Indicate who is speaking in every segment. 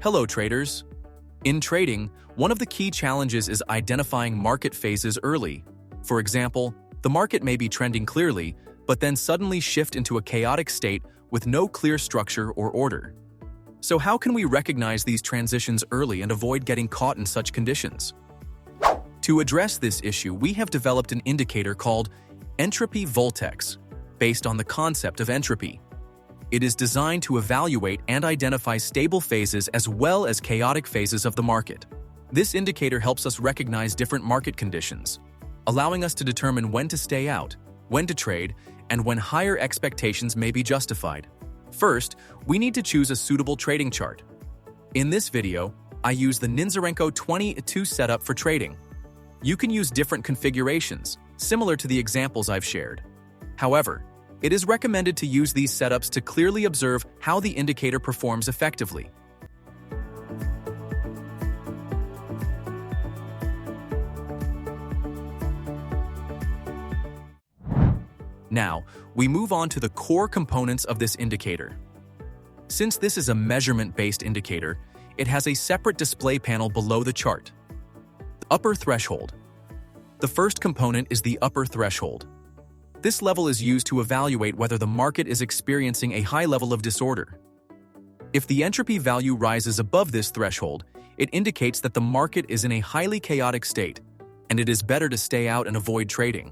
Speaker 1: Hello, traders. In trading, one of the key challenges is identifying market phases early. For example, the market may be trending clearly, but then suddenly shift into a chaotic state with no clear structure or order. So how can we recognize these transitions early and avoid getting caught in such conditions? To address this issue, we have developed an indicator called Entropy Voltex, based on the concept of entropy. It is designed to evaluate and identify stable phases as well as chaotic phases of the market. This indicator helps us recognize different market conditions, allowing us to determine when to stay out, when to trade, and when higher expectations may be justified. First, we need to choose a suitable trading chart. In this video, I use the ninZaRenko 22 setup for trading. You can use different configurations, similar to the examples I've shared. However, it is recommended to use these setups to clearly observe how the indicator performs effectively. Now, we move on to the core components of this indicator. Since this is a measurement-based indicator, it has a separate display panel below the chart. The upper threshold. The first component is the upper threshold. This level is used to evaluate whether the market is experiencing a high level of disorder. If the entropy value rises above this threshold, it indicates that the market is in a highly chaotic state, and it is better to stay out and avoid trading.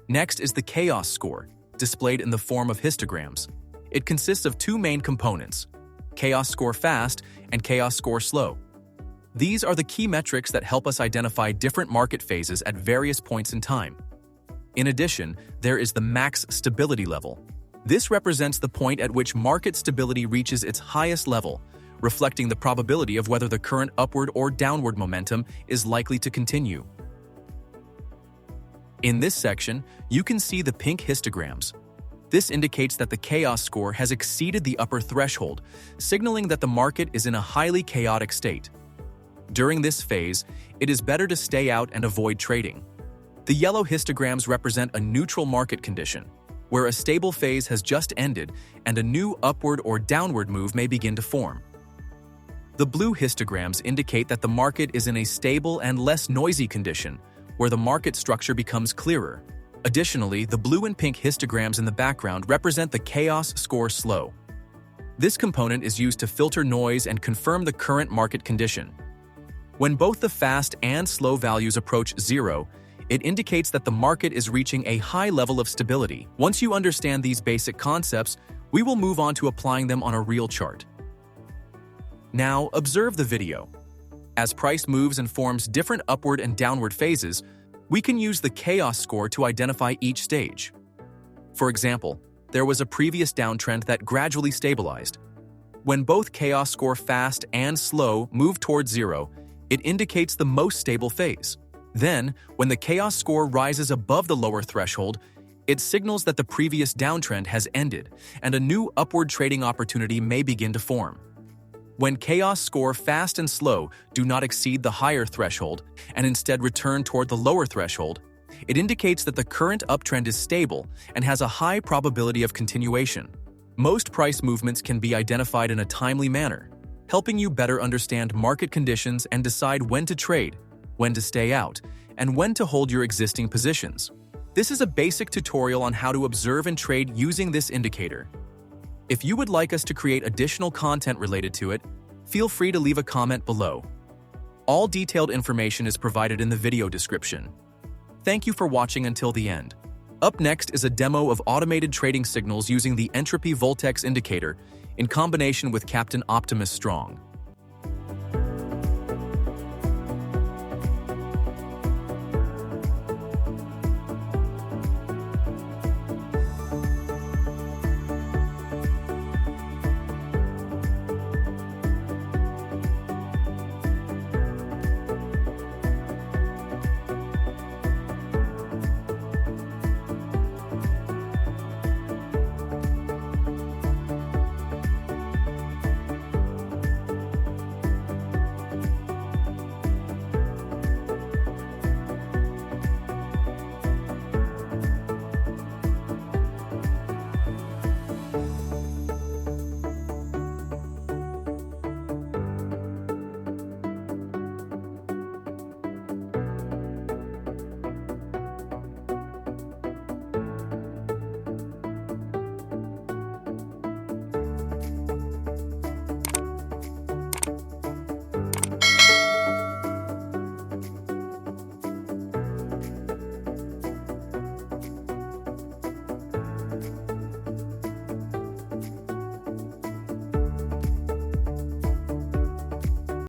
Speaker 1: Next is the chaos score, displayed in the form of histograms. It consists of two main components, chaos score fast and chaos score slow. These are the key metrics that help us identify different market phases at various points in time. In addition, there is the max stability level. This represents the point at which market stability reaches its highest level, reflecting the probability of whether the current upward or downward momentum is likely to continue. In this section, you can see the pink histograms. This indicates that the chaos score has exceeded the upper threshold, signaling that the market is in a highly chaotic state. During this phase, it is better to stay out and avoid trading. The yellow histograms represent a neutral market condition, where a stable phase has just ended and a new upward or downward move may begin to form. The blue histograms indicate that the market is in a stable and less noisy condition, where the market structure becomes clearer. Additionally, the blue and pink histograms in the background represent the chaos score slow. This component is used to filter noise and confirm the current market condition. When both the fast and slow values approach zero, it indicates that the market is reaching a high level of stability. Once you understand these basic concepts, we will move on to applying them on a real chart. Now, observe the video. As price moves and forms different upward and downward phases, we can use the chaos score to identify each stage. For example, there was a previous downtrend that gradually stabilized. When both chaos score fast and slow move towards zero, it indicates the most stable phase. Then, when the chaos score rises above the lower threshold, it signals that the previous downtrend has ended and a new upward trading opportunity may begin to form. When chaos score fast and slow do not exceed the higher threshold and instead return toward the lower threshold, it indicates that the current uptrend is stable and has a high probability of continuation. Most price movements can be identified in a timely manner, helping you better understand market conditions and decide when to trade, when to stay out, and when to hold your existing positions. This is a basic tutorial on how to observe and trade using this indicator. If you would like us to create additional content related to it, feel free to leave a comment below. All detailed information is provided in the video description. Thank you for watching until the end. Up next is a demo of automated trading signals using the Entropy Voltex indicator in combination with Captain Optimus Strong.